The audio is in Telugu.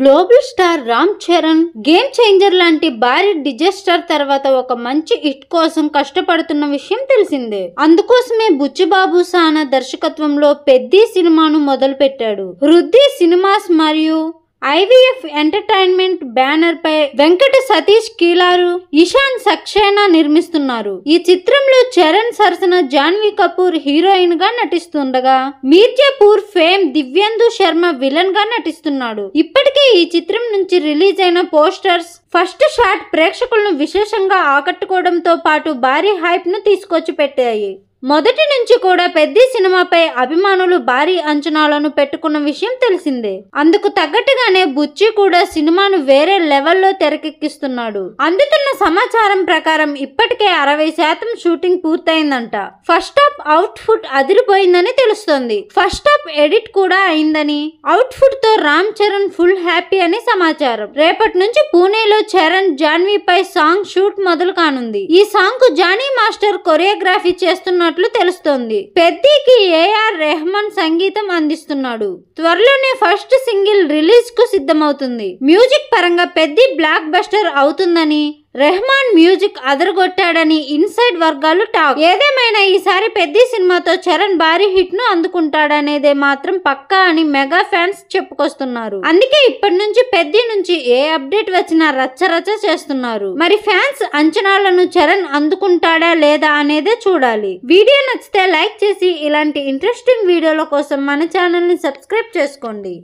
Global star Ram Charan game changer లాంటి భారీ డిజాస్టర్ తర్వాత ఒక మంచి హిట్ కోసం కష్టపడుతున్న విషయం తెలిసిందే. అందుకోసమే బుచ్చిబాబు సానా దర్శకత్వంలో పెద్ది సినిమాను మొదలు పెట్టాడు. హృది సినిమాస్ మరియు IVF ఎంటర్టైన్మెంట్ బ్యానర్ పై వెంకట సతీష్ కీలారు, ఇషాన్ సక్సేనా నిర్మిస్తున్నారు. ఈ చిత్రంలో చరణ్ సరసన జాన్వీ కపూర్ హీరోయిన్ గా నటిస్తుండగా మీర్జాపూర్ ఫేమ్ దివ్యేందు శర్మ విలన్ గా నటిస్తున్నాడు. ఇప్పటికే ఈ చిత్రం నుంచి రిలీజ్ అయిన పోస్టర్స్, ఫస్ట్ షాట్ ప్రేక్షకులను విశేషంగా ఆకట్టుకోవడంతో పాటు భారీ హైప్ ను తీసుకొచ్చి పెట్టాయి. మొదటి నుంచి కూడా పెద్ది సినిమాపై అభిమానులు భారీ అంచనాలను పెట్టుకున్న విషయం తెలిసిందే. అందుకు తగ్గట్టుగానే బుచ్చి కూడా సినిమాను వేరే లెవెల్లో తెరకెక్కిస్తున్నాడు. అందుతున్న సమాచారం ప్రకారం ఇప్పటికే 60% షూటింగ్ పూర్తయిందంట. ఫస్ట్ హాఫ్ అవుట్ ఫుట్ అదిరిపోయిందని తెలుస్తోంది. ఫస్ట్ హాఫ్ ఎడిట్ కూడా అయిందని, అవుట్ ఫుట్ తో రామ్ చరణ్ ఫుల్ హ్యాపీ అని సమాచారం. రేపటి నుంచి పూణేలో చరణ్ జాన్వీ పై సాంగ్ షూట్ మొదలు కానుంది. ఈ సాంగ్ కు జానీ మాస్టర్ కొరియోగ్రఫీ చేస్తున్న తెలుస్తోంది. పెద్దికి AR రెహమాన్ సంగీతం అందిస్తున్నాడు. త్వరలోనే ఫస్ట్ సింగిల్ రిలీజ్ కు సిద్ధమవుతుంది. మ్యూజిక్ పరంగా పెద్ది బ్లాక్ బస్టర్ అవుతుందని, రెహమాన్ మ్యూజిక్ అదరగొట్టాడని ఇన్సైడ్ వర్గాలు టాక్. ఏదేమైనా ఈసారి పెద్ది సినిమాతో చరణ్ భారీ హిట్ ను అందుకుంటాడనేదే మాత్రం పక్కా అని మెగా ఫ్యాన్స్ చెప్పుకొస్తున్నారు. అందుకే ఇప్పటి నుంచి పెద్ది నుంచి ఏ అప్డేట్ వచ్చినా రచ్చరచ్చ చేస్తున్నారు. మరి ఫ్యాన్స్ అంచనాలను చరణ్ అందుకుంటాడా లేదా అనేదే చూడాలి. వీడియో నచ్చితే లైక్ చేసి ఇలాంటి ఇంట్రెస్టింగ్ వీడియోల కోసం మన ఛానల్ ని సబ్స్క్రైబ్ చేసుకోండి.